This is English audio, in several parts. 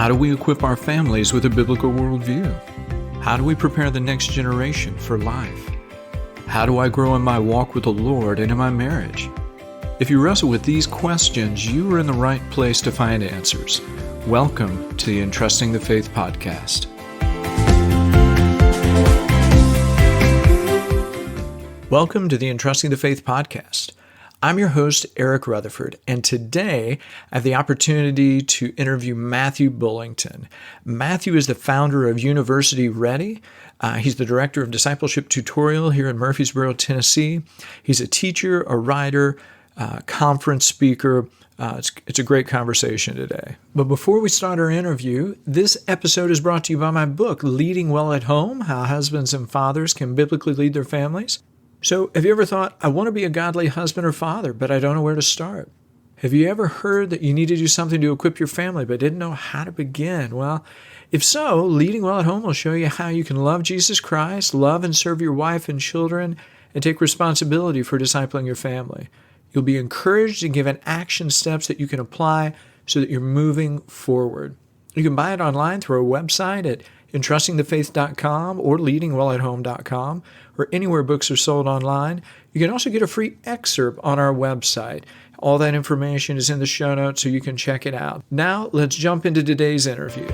How do we equip our families with a biblical worldview? How do we prepare the next generation for life? How do I grow in my walk with the Lord and in my marriage? If you wrestle with these questions, you are in the right place to find answers. Welcome to the Entrusting the Faith podcast. Welcome to the Entrusting the Faith podcast. I'm your host, Eric Rutherford, and today I have the opportunity to interview Matthew Bullington. Matthew is the founder of University Ready. He's the director of Discipleship Tutorial here in Murfreesboro, Tennessee. He's a teacher, a writer, conference speaker. It's a great conversation today. But before we start our interview, this episode is brought to you by my book, Leading Well at Home, How Husbands and Fathers Can Biblically Lead Their Families. So have you ever thought, I want to be a godly husband or father, but I don't know where to start? Have you ever heard that you need to do something to equip your family, but didn't know how to begin? Well, if so, Leading Well at Home will show you how you can love Jesus Christ, love and serve your wife and children, and take responsibility for discipling your family. You'll be encouraged and given action steps that you can apply so that you're moving forward. You can buy it online through our website at entrustingthefaith.com or leadingwellathome.com or anywhere books are sold online. You can also get a free excerpt on our website. All that information is in the show notes, so you can check it out. Now, let's jump into today's interview.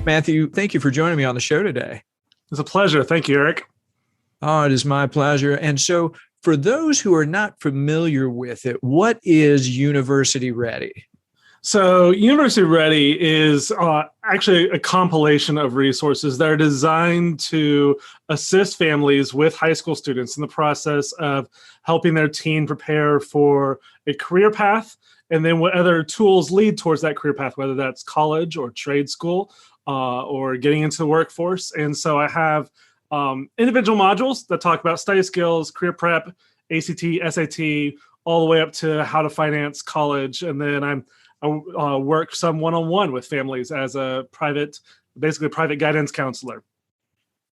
Matthew, thank you for joining me on the show today. It's a pleasure. Thank you, Eric. Oh, it is my pleasure. And so for those who are not familiar with it, what is University Ready? So University Ready is actually a compilation of resources that are designed to assist families with high school students in the process of helping their teen prepare for a career path, and then what other tools lead towards that career path, whether that's college or trade school or getting into the workforce. And so I have individual modules that talk about study skills, career prep, ACT, SAT, all the way up to how to finance college. And then I work some one-on-one with families as a private guidance counselor.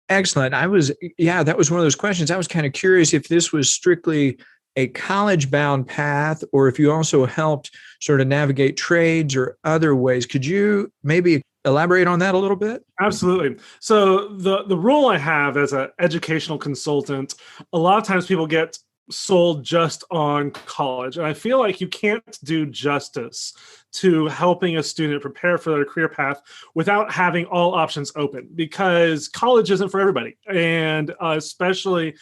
Excellent. That was one of those questions. I was kind of curious if this was strictly a college-bound path or if you also helped sort of navigate trades or other ways. Could you maybe elaborate on that a little bit? Absolutely. So the role I have as an educational consultant, a lot of times people get sold just on college. And I feel like you can't do justice to helping a student prepare for their career path without having all options open, because college isn't for everybody. And especially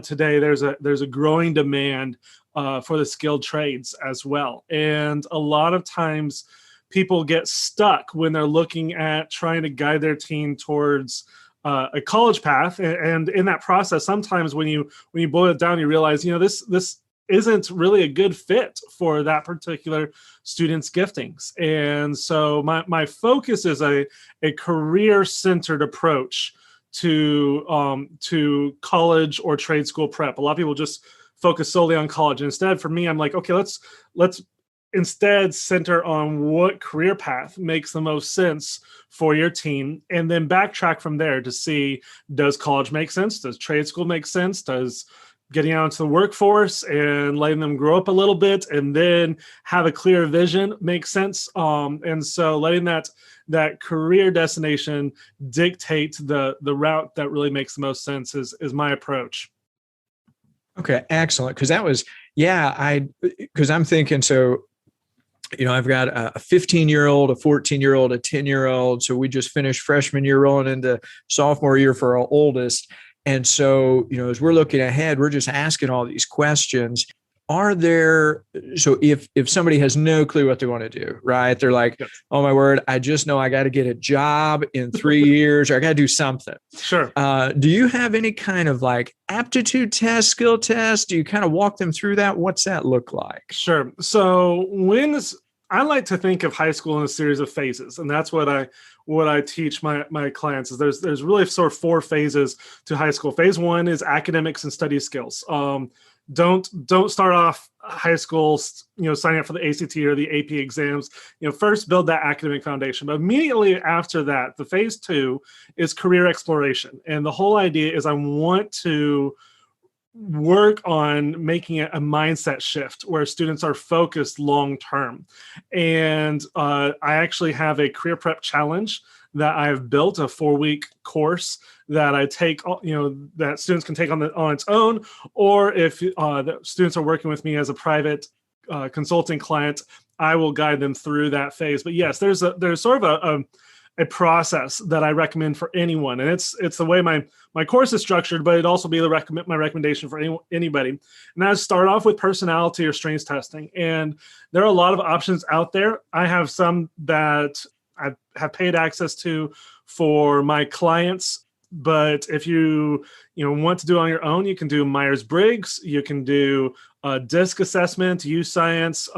today, there's a growing demand for the skilled trades as well. And a lot of times people get stuck when they're looking at trying to guide their teen towards a college path, and in that process, sometimes when you boil it down, you realize this isn't really a good fit for that particular student's giftings. And so my focus is a career-centered approach to college or trade school prep. A lot of people just focus solely on college. Instead, for me, I'm like, okay, let's instead center on what career path makes the most sense for your teen, and then backtrack from there to see, does college make sense? Does trade school make sense? Does getting out into the workforce and letting them grow up a little bit and then have a clear vision make sense? And so letting that career destination dictate the route that really makes the most sense is my approach. Okay, excellent. Because I'm thinking, so I've got a 15-year-old, a 14-year-old, a 10-year-old. So we just finished freshman year rolling into sophomore year for our oldest. And so, as we're looking ahead, we're just asking all these questions. So if somebody has no clue what they want to do, right? They're like, oh my word, I just know I got to get a job in 3 years, or I got to do something. Sure. Do you have any kind of like aptitude test, skill test? Do you kind of walk them through that? What's that look like? Sure. So I like to think of high school in a series of phases, and that's what I teach my clients. Is there's really sort of 4 phases to high school. Phase 1 is academics and study skills. Don't start off high school, signing up for the ACT or the AP exams. First build that academic foundation. But immediately after that, the phase 2 is career exploration. And the whole idea is I want to work on making it a mindset shift where students are focused long term. And I actually have a career prep challenge that I've built, a 4-week course that I take, that students can take on its own, or if the students are working with me as a private consulting client, I will guide them through that phase. But yes, there's sort of a process that I recommend for anyone, and it's the way my course is structured, but it'd also be my recommendation for anybody. And I start off with personality or strengths testing, and there are a lot of options out there. I have some that I have paid access to for my clients, but if you want to do it on your own, you can do Myers-Briggs, you can do DISC assessment, U-Science,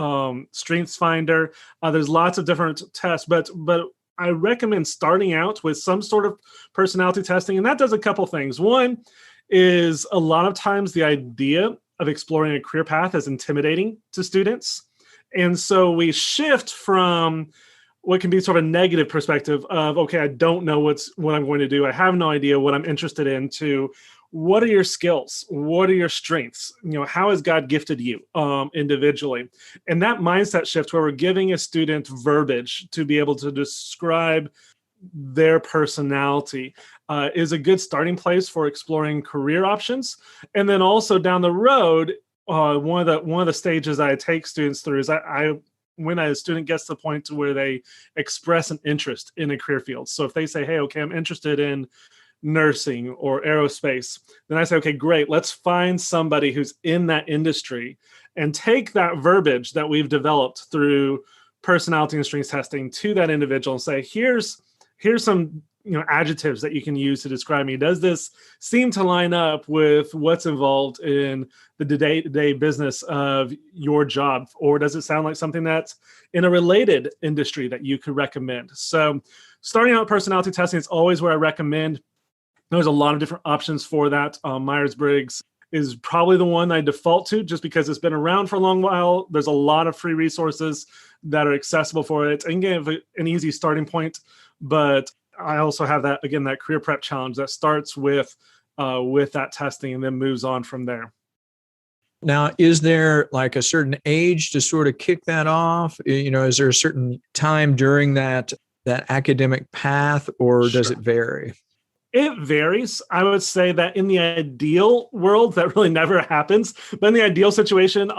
Strengths Finder. There's lots of different tests, but I recommend starting out with some sort of personality testing, and that does a couple things. One is a lot of times the idea of exploring a career path is intimidating to students, and so we shift from what can be sort of a negative perspective of, okay, I don't know what I'm going to do, I have no idea what I'm interested in, to what are your skills? What are your strengths? How has God gifted you individually? And that mindset shift where we're giving a student verbiage to be able to describe their personality is a good starting place for exploring career options. And then also down the road, one of the stages I take students through is when a student gets to the point to where they express an interest in a career field. So if they say, hey, okay, I'm interested in nursing or aerospace, then I say, okay, great, let's find somebody who's in that industry and take that verbiage that we've developed through personality and strengths testing to that individual and say, here's some adjectives that you can use to describe me. Does this seem to line up with what's involved in the day-to-day business of your job? Or does it sound like something that's in a related industry that you could recommend? So starting out with personality testing is always where I recommend. There's a lot of different options for that. Myers-Briggs is probably the one I default to just because it's been around for a long while. There's a lot of free resources that are accessible for it and give an easy starting point. But I also have that career prep challenge that starts with that testing and then moves on from there. Now, is there like a certain age to sort of kick that off? Is there a certain time during that academic path, or does it vary? It varies. I would say that in the ideal world, that really never happens. But in the ideal situation,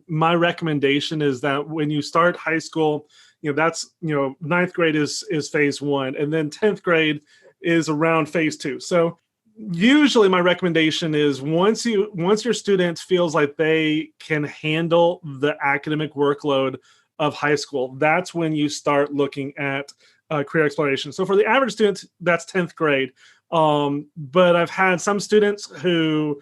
my recommendation is that when you start high school, that's, 9th grade is phase 1, and then 10th grade is around phase 2. So usually my recommendation is once your student feels like they can handle the academic workload of high school, that's when you start looking at career exploration. So for the average student, that's 10th grade. But I've had some students who,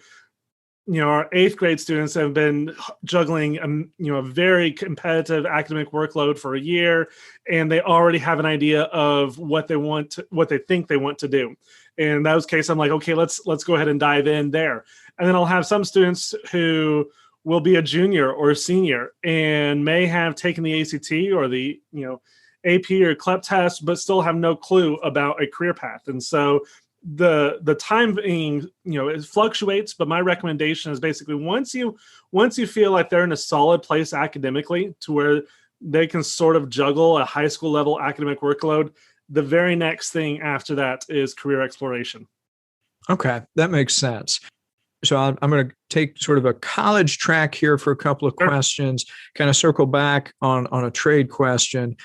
our 8th grade students have been juggling, a very competitive academic workload for a year, and they already have an idea of what they think they want to do. In those cases, I'm like, okay, let's go ahead and dive in there. And then I'll have some students who will be a junior or a senior and may have taken the ACT or the, AP or CLEP test, but still have no clue about a career path. And so the timing, it fluctuates, but my recommendation is basically once you feel like they're in a solid place academically to where they can sort of juggle a high school level academic workload, the very next thing after that is career exploration. Okay, that makes sense. So I'm going to take sort of a college track here for a couple of questions, kind of circle back on a trade question.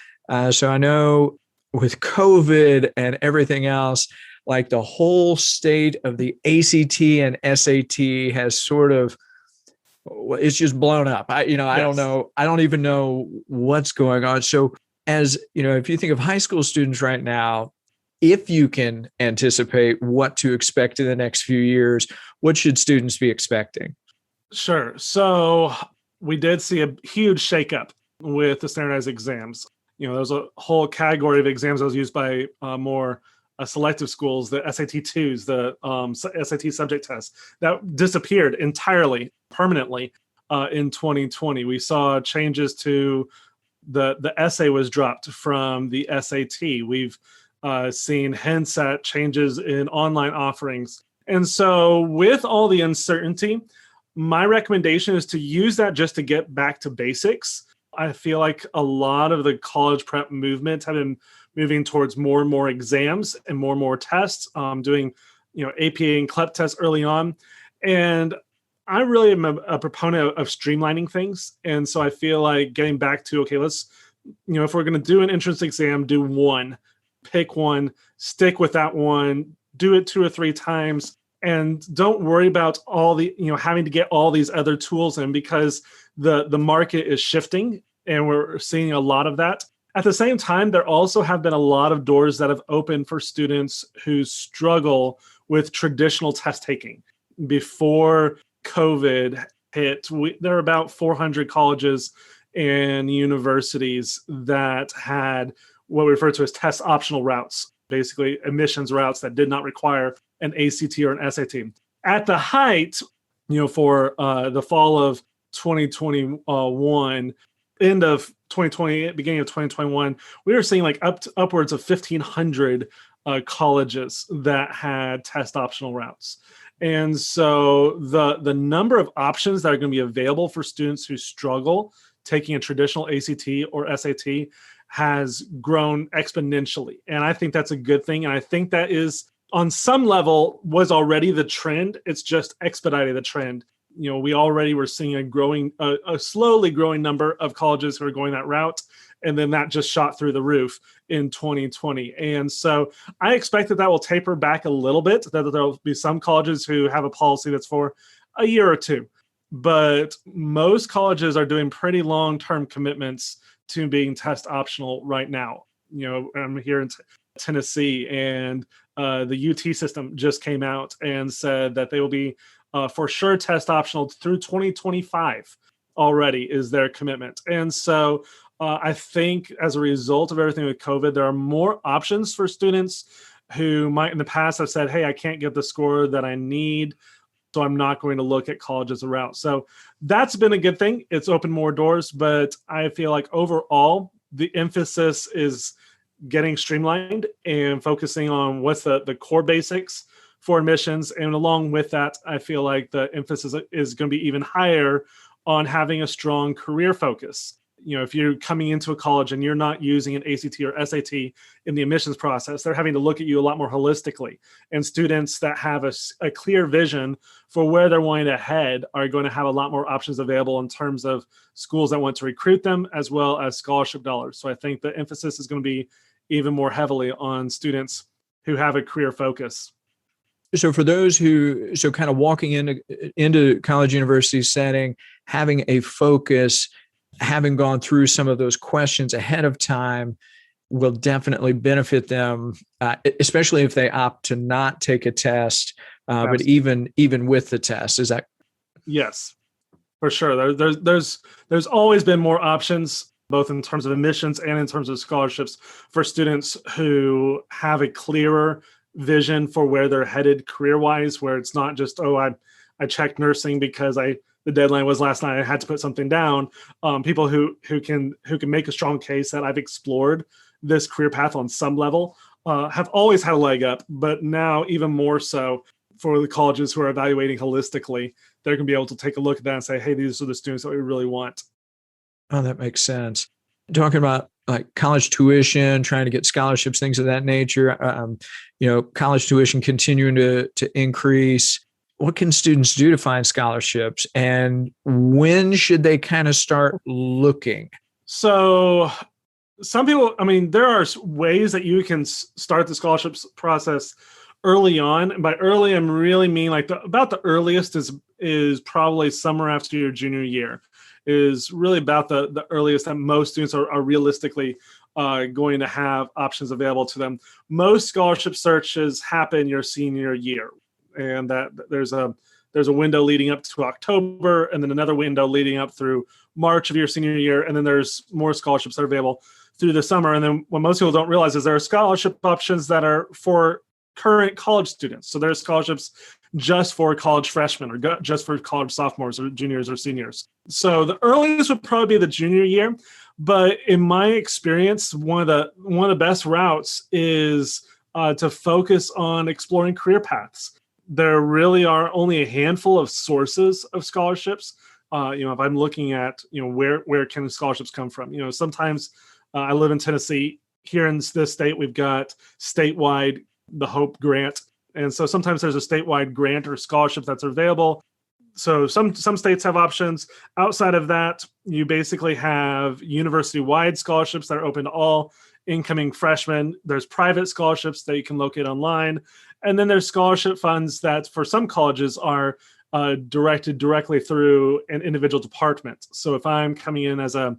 So I know with COVID and everything else, like the whole state of the ACT and SAT has sort of, it's just blown up. I don't know. I don't even know what's going on. So as if you think of high school students right now, if you can anticipate what to expect in the next few years, what should students be expecting? Sure. So we did see a huge shakeup with the standardized exams. There's a whole category of exams that was used by more selective schools, the SAT-2s, the SAT subject tests, that disappeared entirely, permanently in 2020. We saw changes to the essay was dropped from the SAT. We've seen HENSAT changes in online offerings. And so with all the uncertainty, my recommendation is to use that just to get back to basics. I feel like a lot of the college prep movement have been moving towards more and more exams and more tests, doing APA and CLEP tests early on. And I really am a proponent of streamlining things. And so I feel like getting back to, okay, let's, if we're going to do an entrance exam, do one, pick one, stick with that one, do it 2 or 3 times, and don't worry about all the, having to get all these other tools in, because the market is shifting and we're seeing a lot of that. At the same time, there also have been a lot of doors that have opened for students who struggle with traditional test taking. Before COVID hit, there are about 400 colleges and universities that had what we refer to as test optional routes, basically admissions routes that did not require an ACT or an SAT. At the height, for the fall of 2021, end of 2020, beginning of 2021, we were seeing like upwards of 1,500 colleges that had test optional routes. And so the number of options that are going to be available for students who struggle taking a traditional ACT or SAT has grown exponentially. And I think that's a good thing. And I think that is, on some level, was already the trend. It's just expedited the trend. We already were seeing a slowly growing number of colleges who are going that route. And then that just shot through the roof in 2020. And so I expect that will taper back a little bit, that there'll be some colleges who have a policy that's for a year or 2. But most colleges are doing pretty long-term commitments to being test optional right now. I'm here in Tennessee, and the UT system just came out and said that they will be for sure test optional through 2025 already is their commitment. And so I think as a result of everything with COVID, there are more options for students who might in the past have said, hey, I can't get the score that I need, so I'm not going to look at college as a route. So that's been a good thing. It's opened more doors, but I feel like overall, the emphasis is getting streamlined and focusing on what's the core basics for admissions. And along with that, I feel like the emphasis is going to be even higher on having a strong career focus. If you're coming into a college and you're not using an ACT or SAT in the admissions process, they're having to look at you a lot more holistically. And students that have a clear vision for where they're wanting to head are going to have a lot more options available in terms of schools that want to recruit them, as well as scholarship dollars. So I think the emphasis is going to be even more heavily on students who have a career focus. So for those so kind of walking into college university setting, having a focus, having gone through some of those questions ahead of time will definitely benefit them, especially if they opt to not take a test. But even with the test, is that? Yes, for sure. There's always been more options, both in terms of admissions and in terms of scholarships, for students who have a clearer vision for where they're headed career-wise, where it's not just, I checked nursing because the deadline was last night, I had to put something down. People who can make a strong case that I've explored this career path on some level have always had a leg up, but now even more so for the colleges who are evaluating holistically, they're going to be able to take a look at that and say, hey, these are the students that we really want. Oh, that makes sense. Talking about like college tuition, trying to get scholarships, things of that nature, college tuition continuing to increase. What can students do to find scholarships, and when should they kind of start looking? So some people, there are ways that you can start the scholarships process early on. And by early, I'm really mean like about the earliest is probably summer after your junior year, is really about the earliest that most students are realistically going to have options available to them. Most scholarship searches happen your senior year, and that there's a window leading up to October, and then another window leading up through March of your senior year, and then there's more scholarships that are available through the summer. And then what most people don't realize is there are scholarship options that are for current college students. So there's scholarships just for college freshmen or just for college sophomores or juniors or seniors. So the earliest would probably be the junior year. But in my experience, one of the best routes is to focus on exploring career paths. There really are only a handful of sources of scholarships. If I'm looking at, where can scholarships come from? Sometimes I live in Tennessee. Here in this state, we've got statewide, the Hope Grant. And so sometimes there's a statewide grant or scholarship that's available. So some states have options. Outside of that, you basically have university-wide scholarships that are open to all incoming freshmen. There's private scholarships that you can locate online. And then there's scholarship funds that for some colleges are directed directly through an individual department. So if I'm coming in as a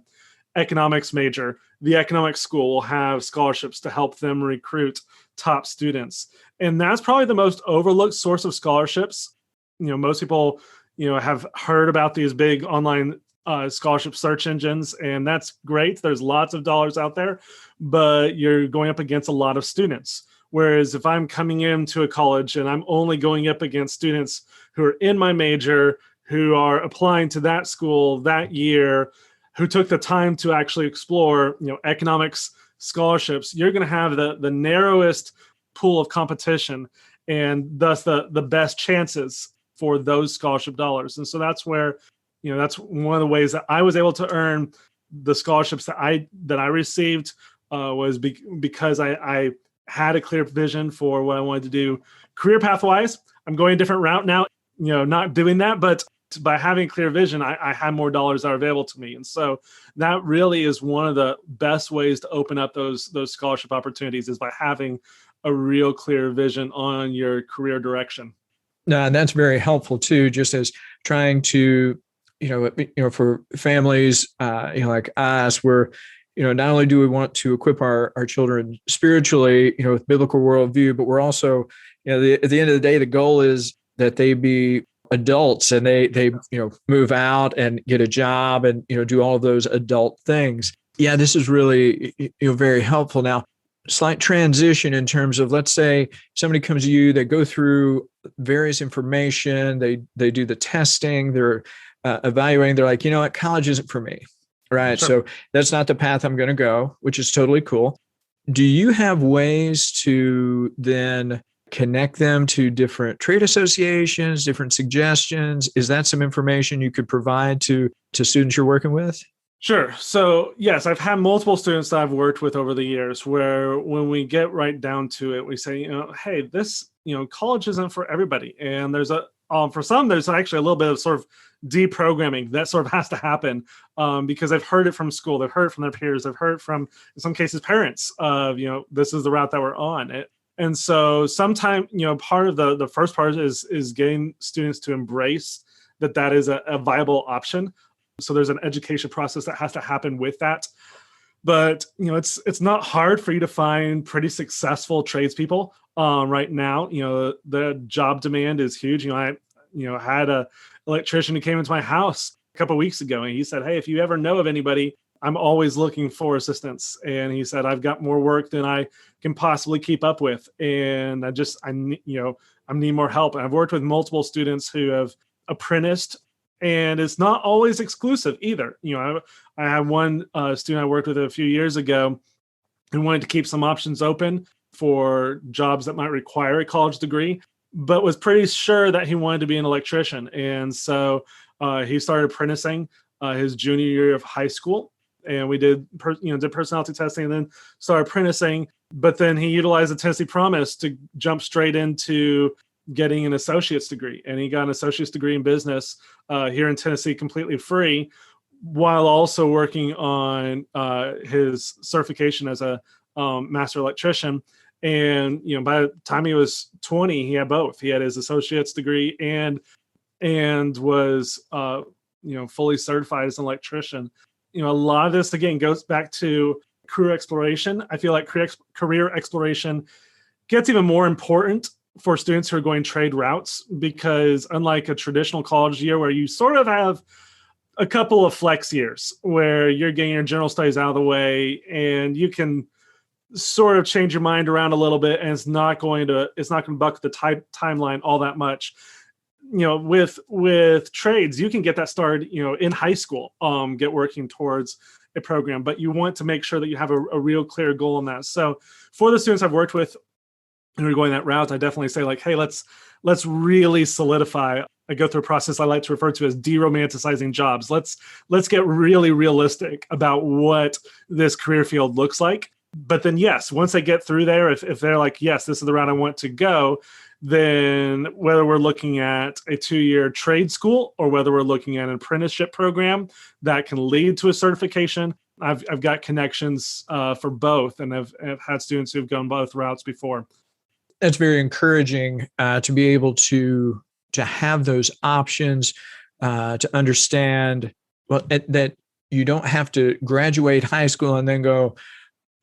economics major, the economics school will have scholarships to help them recruit top students. And that's probably the most overlooked source of scholarships. Most people, have heard about these big online scholarship search engines, and that's great. There's lots of dollars out there, but you're going up against a lot of students. Whereas if I'm coming into a college and I'm only going up against students who are in my major, who are applying to that school that year, who took the time to actually explore, economics scholarships, you're going to have the narrowest pool of competition and thus the best chances for those scholarship dollars. And so that's where, that's one of the ways that I was able to earn the scholarships that I received was because I had a clear vision for what I wanted to do career path-wise. I'm going a different route now, not doing that, but by having a clear vision, I had more dollars that are available to me. And so that really is one of the best ways to open up those scholarship opportunities is by having a real clear vision on your career direction. And that's very helpful too, just as trying to, for families, like us, where, not only do we want to equip our children spiritually, with biblical worldview, but we're also, at the end of the day, the goal is that they be adults and they move out and get a job and, do all of those adult things. Yeah, this is really, very helpful. Now, slight transition in terms of, let's say somebody comes to you, they go through various information, they do the testing, they're evaluating, they're like, what, college isn't for me, right? Sure. So that's not the path I'm going to go, which is totally cool. Do you have ways to then connect them to different trade associations, different suggestions? Is that some information you could provide to students you're working with? Sure. So yes, I've had multiple students that I've worked with over the years where when we get right down to it, we say, hey, this, college isn't for everybody. And there's for some, there's actually a little bit of sort of deprogramming that sort of has to happen because they've heard it from school. They've heard it from their peers. They've heard it from, in some cases, parents of, this is the route that we're on. And so sometimes, part of the first part is getting students to embrace that is a viable option. So there's an education process that has to happen with that. But, it's not hard for you to find pretty successful tradespeople right now. The job demand is huge. I had an electrician who came into my house a couple of weeks ago, and he said, hey, if you ever know of anybody, I'm always looking for assistance. And he said, I've got more work than I can possibly keep up with. And I need more help. And I've worked with multiple students who have apprenticed, and it's not always exclusive either. I had one student I worked with a few years ago who wanted to keep some options open for jobs that might require a college degree, but was pretty sure that he wanted to be an electrician. And so he started apprenticing his junior year of high school. And we did personality testing and then started apprenticing. But then he utilized the Tennessee Promise to jump straight into getting an associate's degree. And he got an associate's degree in business here in Tennessee completely free, while also working on his certification as a master electrician. And, by the time he was 20, he had both. He had his associate's degree and was, fully certified as an electrician. A lot of this, again, goes back to career exploration. I feel like career exploration gets even more important for students who are going trade routes, because unlike a traditional college year where you sort of have a couple of flex years where you're getting your general studies out of the way and you can sort of change your mind around a little bit, and it's not going to buck the timeline all that much. With trades, you can get that started, in high school, get working towards a program, but you want to make sure that you have a real clear goal on that. So for the students I've worked with and we're going that route, I definitely say hey, let's really solidify. I go through a process I like to refer to as de-romanticizing jobs. Let's get really realistic about what this career field looks like. But then, yes, once they get through there, if they're like, yes, this is the route I want to go, then whether we're looking at a 2-year trade school or whether we're looking at an apprenticeship program that can lead to a certification, I've got connections for both, and I've had students who've gone both routes before. That's very encouraging to be able to have those options, to understand that you don't have to graduate high school and then go,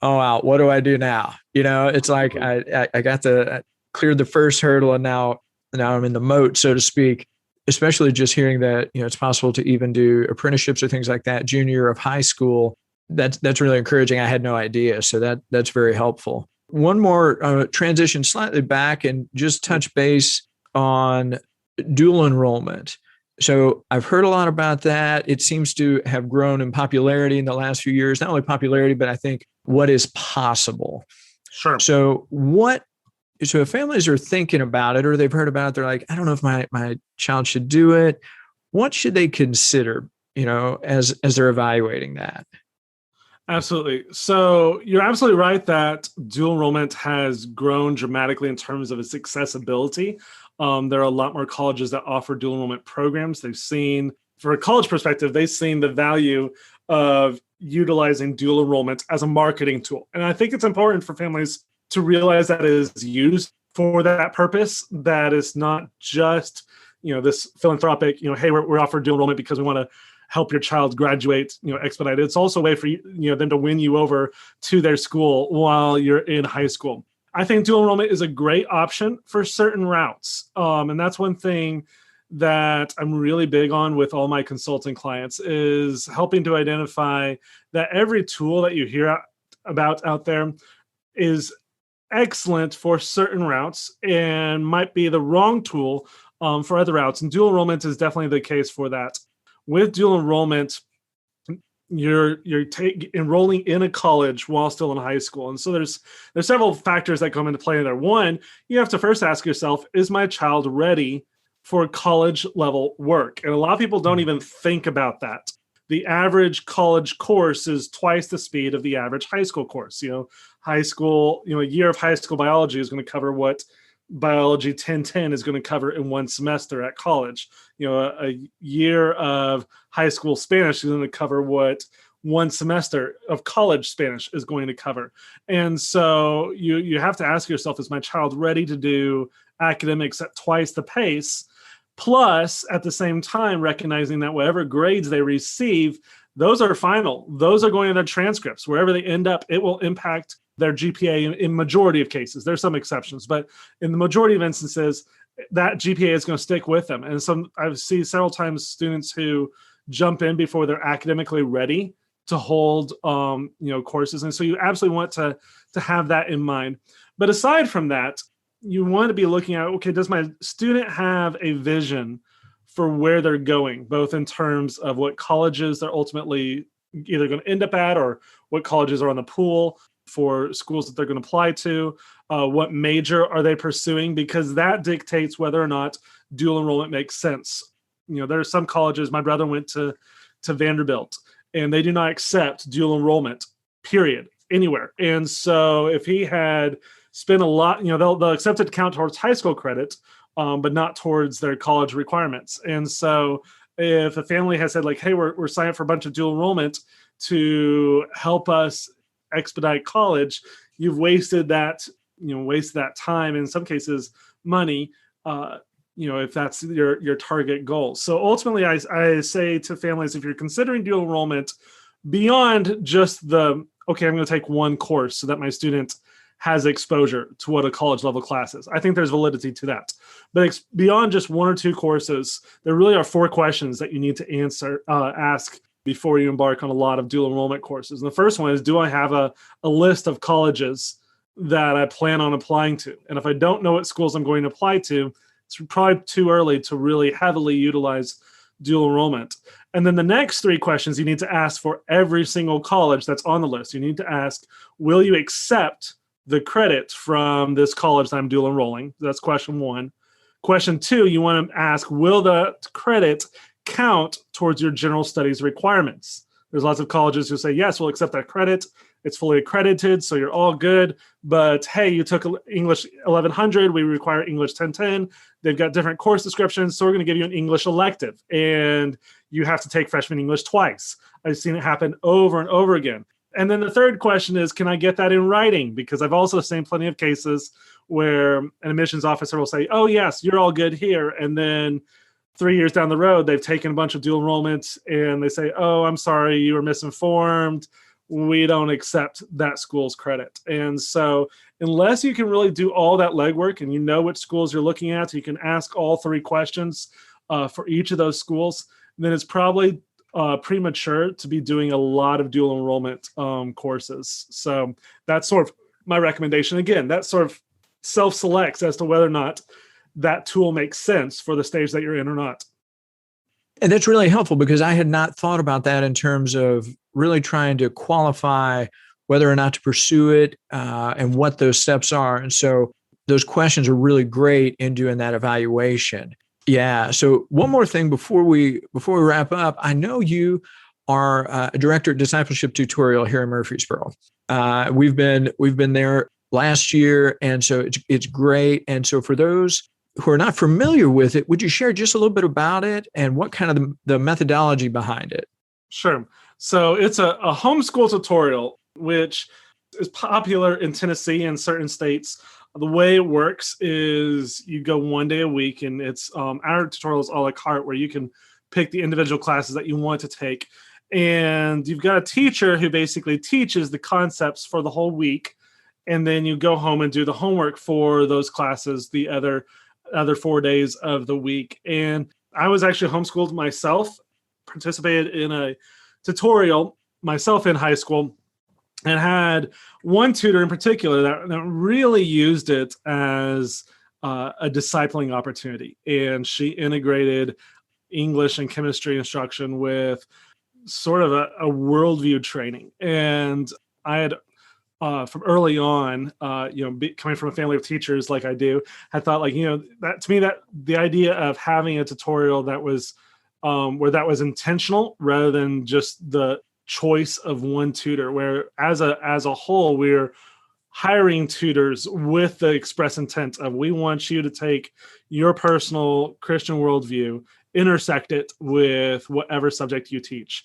oh, wow, what do I do now? It's like I got to cleared the first hurdle, and now I'm in the moat, so to speak. Especially just hearing that it's possible to even do apprenticeships or things like that junior year of high school. That's really encouraging. I had no idea, so that's very helpful. One more transition slightly back and just touch base on dual enrollment. So I've heard a lot about that. It seems to have grown in popularity in the last few years. Not only popularity, but I think what is possible. Sure. So if families are thinking about it or they've heard about it, they're like, I don't know if my child should do it. What should they consider, as they're evaluating that? Absolutely. So you're absolutely right that dual enrollment has grown dramatically in terms of its accessibility. There are a lot more colleges that offer dual enrollment programs. For a college perspective, they've seen the value of utilizing dual enrollment as a marketing tool. And I think it's important for families to realize that it is used for that purpose, that it's not just, this philanthropic, hey, we're offering dual enrollment because we want to help your child graduate, expedited. It's also a way for them to win you over to their school while you're in high school. I think dual enrollment is a great option for certain routes. And that's one thing that I'm really big on with all my consulting clients, is helping to identify that every tool that you hear about out there is excellent for certain routes and might be the wrong tool for other routes. And dual enrollment is definitely the case for that. With dual enrollment, you're enrolling in a college while still in high school. And so there's several factors that come into play there. One, you have to first ask yourself, is my child ready for college level work? And a lot of people don't even think about that. The average college course is twice the speed of the average high school course. High school, a year of high school biology is going to cover what biology 1010 is going to cover in one semester at college. A year of high school Spanish is going to cover what one semester of college Spanish is going to cover. And so you have to ask yourself, is my child ready to do academics at twice the pace? Plus, at the same time, recognizing that whatever grades they receive, those are final. Those are going in their transcripts. Wherever they end up, it will impact their GPA in majority of cases. There's some exceptions, but in the majority of instances, that GPA is going to stick with them. And I've seen several times students who jump in before they're academically ready to hold courses. And so you absolutely want to have that in mind. But aside from that, you want to be looking at, okay, does my student have a vision for where they're going, both in terms of what colleges they're ultimately either going to end up at, or what colleges are on the pool for schools that they're going to apply to, what major are they pursuing, because that dictates whether or not dual enrollment makes sense. There are some colleges, my brother went to Vanderbilt, and they do not accept dual enrollment, period, anywhere. And so if he had spent a lot, they'll accept it to count towards high school credit, but not towards their college requirements. And so if a family has said hey, we're signing up for a bunch of dual enrollment to help us expedite college, you've wasted that time, in some cases money, if that's your target goal. So ultimately, I say to families, if you're considering dual enrollment, beyond just I'm going to take one course so that my student has exposure to what a college level class is. I think there's validity to that. But beyond just one or two courses, there really are 4 questions that you need to ask before you embark on a lot of dual enrollment courses. And the first one is, do I have a list of colleges that I plan on applying to? And if I don't know what schools I'm going to apply to, it's probably too early to really heavily utilize dual enrollment. And then the next 3 questions you need to ask for every single college that's on the list. You need to ask, will you accept the credit from this college that I'm dual enrolling? That's question 1. Question 2, you want to ask, will the credit count towards your general studies requirements? There's lots of colleges who say, yes, we'll accept that credit. It's fully accredited, so you're all good. But hey, you took English 1100, we require English 1010. They've got different course descriptions, so we're going to give you an English elective. And you have to take freshman English twice. I've seen it happen over and over again. And then the third question is, can I get that in writing? Because I've also seen plenty of cases where an admissions officer will say, oh, yes, you're all good here. And then 3 years down the road, they've taken a bunch of dual enrollments and they say, oh, I'm sorry, you were misinformed. We don't accept that school's credit. And so unless you can really do all that legwork and you know which schools you're looking at, you can ask all 3 questions for each of those schools, then it's probably premature to be doing a lot of dual enrollment courses. So that's sort of my recommendation. Again, that sort of self-selects as to whether or not that tool makes sense for the stage that you're in or not. And that's really helpful because I had not thought about that in terms of really trying to qualify whether or not to pursue it and what those steps are. And so those questions are really great in doing that evaluation. Yeah. So one more thing before we wrap up, I know you are a director at Discipleship Tutorial here in Murfreesboro. We've been there last year, and so it's great. And so for those who are not familiar with it, would you share just a little bit about it and what kind of the methodology behind it? Sure. So it's a homeschool tutorial, which is popular in Tennessee and certain states. The way it works is you go one day a week, and it's our tutorial is a la carte, where you can pick the individual classes that you want to take. And you've got a teacher who basically teaches the concepts for the whole week. And then you go home and do the homework for those classes the other 4 days of the week. And I was actually homeschooled myself, participated in a tutorial myself in high school, and had one tutor in particular that really used it as a discipling opportunity. And she integrated English and chemistry instruction with sort of a worldview training. And I had from early on, coming from a family of teachers like I do, had thought that to me, that the idea of having a tutorial that was where that was intentional rather than just the choice of one tutor, where as a whole, we're hiring tutors with the express intent of, we want you to take your personal Christian worldview, intersect it with whatever subject you teach.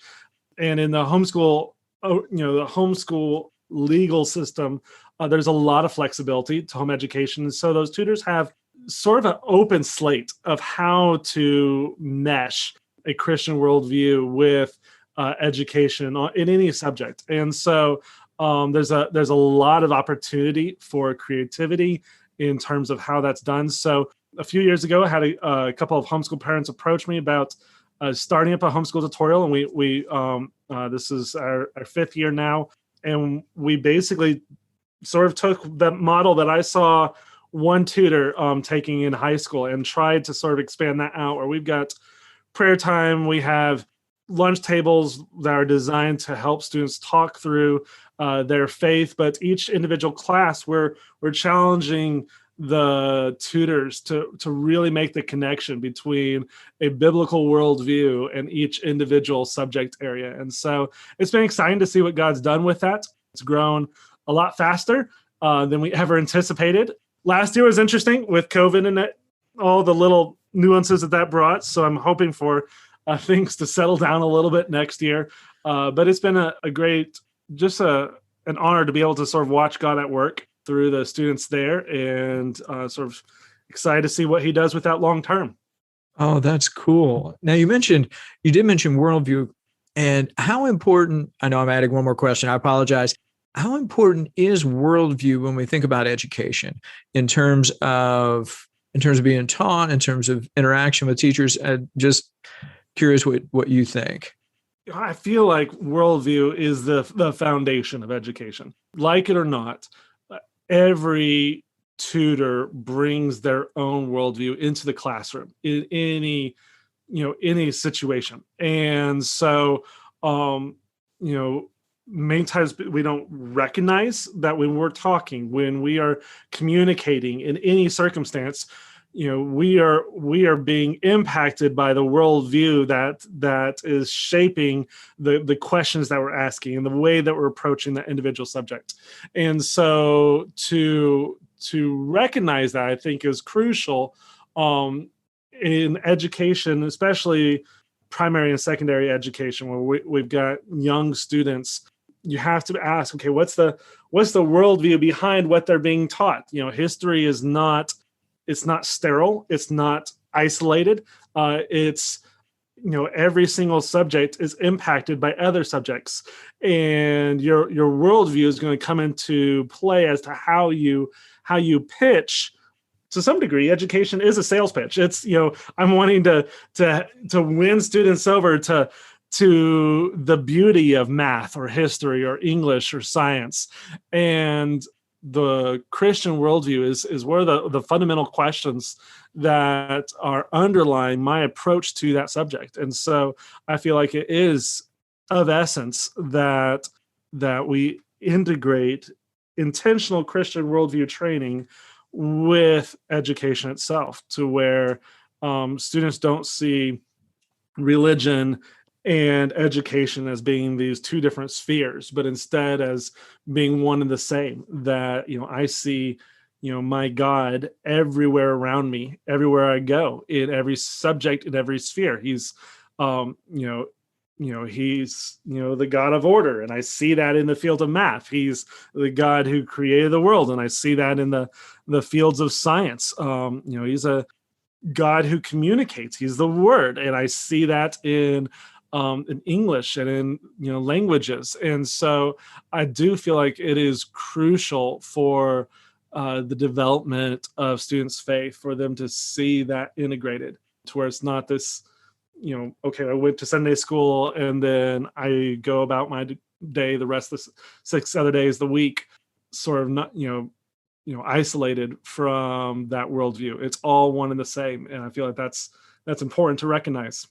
And in the homeschool, the homeschool legal system, there's a lot of flexibility to home education. So those tutors have sort of an open slate of how to mesh a Christian worldview with education in any subject. And so there's a lot of opportunity for creativity in terms of how that's done. So a few years ago, I had a couple of homeschool parents approach me about starting up a homeschool tutorial, and we this is our 5th year now. And we basically sort of took the model that I saw one tutor taking in high school and tried to sort of expand that out, where we've got prayer time, we have lunch tables that are designed to help students talk through their faith, but each individual class, we're challenging the tutors to really make the connection between a biblical worldview and each individual subject area. And so it's been exciting to see what God's done with that. It's grown a lot faster than we ever anticipated. Last year was interesting with COVID and all the little nuances that brought. So I'm hoping for things to settle down a little bit next year. But it's been a great, an honor to be able to sort of watch God at work through the students there, and sort of excited to see what he does with that long term. Oh, that's cool. Now you did mention worldview, and how important, I know I'm adding one more question, I apologize. How important is worldview when we think about education in terms of being taught, in terms of interaction with teachers? Just curious what you think. I feel like worldview is the foundation of education. Like it or not, every tutor brings their own worldview into the classroom in any situation. And so, you know, many times we don't recognize that when we're talking, when we are communicating in any circumstance, we are being impacted by the worldview that is shaping the questions that we're asking and the way that we're approaching that individual subject. And so to recognize that, I think, is crucial in education, especially primary and secondary education, where we've got young students. You have to ask, okay, what's the worldview behind what they're being taught? History is not, it's not sterile. It's not isolated. It's, every single subject is impacted by other subjects, and your worldview is going to come into play as to how you pitch. To some degree, education is a sales pitch. It's, I'm wanting to win students over to the beauty of math or history or English or science. And the Christian worldview is where the fundamental questions that are underlying my approach to that subject. And so I feel like it is of essence that we integrate intentional Christian worldview training with education itself, to where students don't see religion and education as being these two different spheres, but instead as being one and the same. That, I see, my God everywhere around me, everywhere I go, in every subject, in every sphere. He's, he's, the God of order, and I see that in the field of math. He's the God who created the world, and I see that in the fields of science. He's a God who communicates. He's the Word, and I see that in English and in languages. And so I do feel like it is crucial for the development of students' faith, for them to see that integrated, to where it's not this, okay, I went to Sunday school and then I go about my day the rest of the 6 other days of the week, sort of not, isolated from that worldview. It's all one and the same. And I feel like that's important to recognize.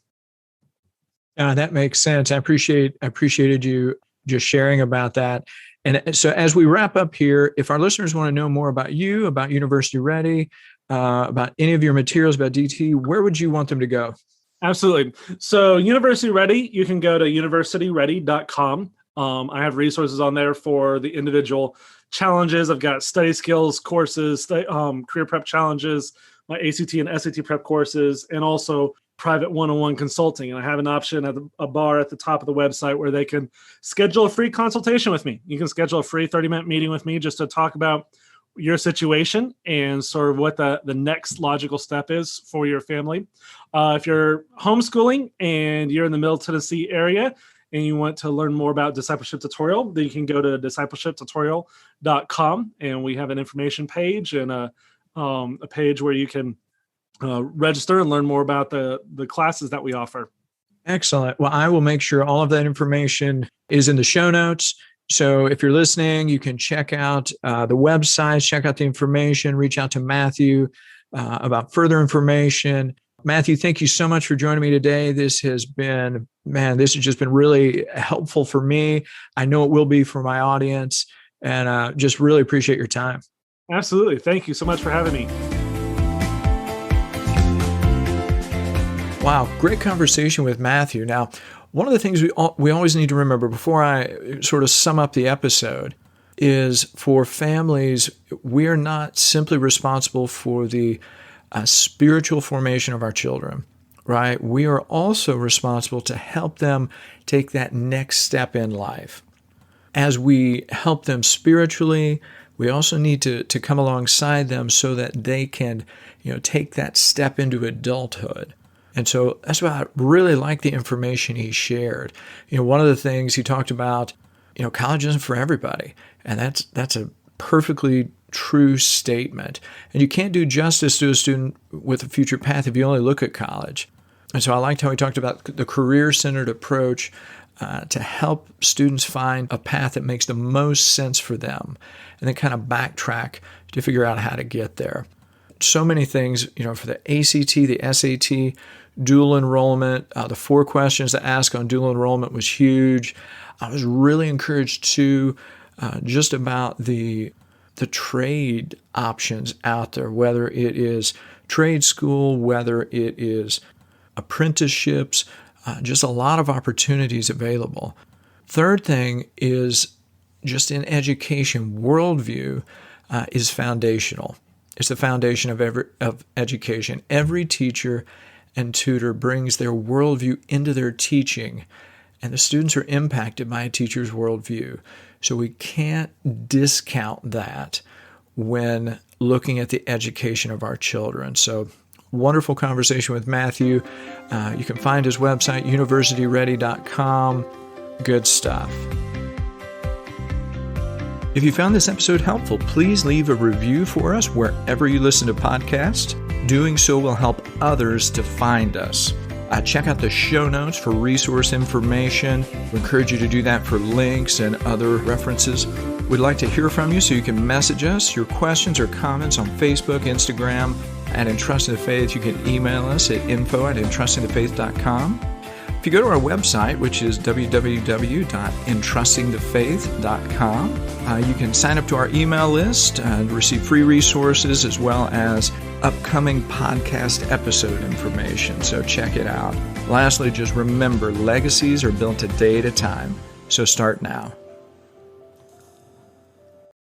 That makes sense. I appreciated you just sharing about that. And so as we wrap up here, if our listeners want to know more about you, about University Ready, about any of your materials about DT, where would you want them to go? Absolutely. So University Ready, you can go to universityready.com. I have resources on there for the individual challenges. I've got study skills courses, career prep challenges, my ACT and SAT prep courses, and also private one-on-one consulting. And I have an option at a bar at the top of the website where they can schedule a free consultation with me. You can schedule a free 30-minute meeting with me just to talk about your situation and sort of what the next logical step is for your family. If you're homeschooling and you're in the Middle Tennessee area and you want to learn more about Discipleship Tutorial, then you can go to discipleshiptutorial.com, and we have an information page and a page where you can register and learn more about the classes that we offer. Excellent. Well, I will make sure all of that information is in the show notes. So if you're listening, you can check out the website, check out the information, reach out to Matthew about further information. Matthew, thank you so much for joining me today. This has just been really helpful for me. I know it will be for my audience, and just really appreciate your time. Absolutely. Thank you so much for having me. Wow, great conversation with Matthew. Now, one of the things we always need to remember before I sort of sum up the episode is, for families, we are not simply responsible for the spiritual formation of our children, right? We are also responsible to help them take that next step in life. As we help them spiritually, we also need to come alongside them so that they can, take that step into adulthood. And so that's why I really like the information he shared. One of the things he talked about college isn't for everybody. And that's a perfectly true statement. And you can't do justice to a student with a future path if you only look at college. And so I liked how he talked about the career-centered approach to help students find a path that makes the most sense for them, and then kind of backtrack to figure out how to get there. So many things, for the ACT, the SAT, dual enrollment, the 4 questions to ask on dual enrollment was huge. I was really encouraged too, just about the trade options out there, whether it is trade school, whether it is apprenticeships, just a lot of opportunities available. Third thing is just in education, worldview is foundational. It's the foundation of education. Every teacher and tutor brings their worldview into their teaching, and the students are impacted by a teacher's worldview. So we can't discount that when looking at the education of our children. So wonderful conversation with Matthew. You can find his website, universityready.com. Good stuff. If you found this episode helpful, please leave a review for us wherever you listen to podcasts. Doing so will help others to find us. Check out the show notes for resource information. We encourage you to do that for links and other references. We'd like to hear from you, so you can message us your questions or comments on Facebook, Instagram, at Entrusting the Faith. You can email us at info@entrustingthefaith.com. If you go to our website, which is www.entrustingthefaith.com, you can sign up to our email list and receive free resources as well as upcoming podcast episode information. So check it out. Lastly, just remember, legacies are built a day at a time. So start now.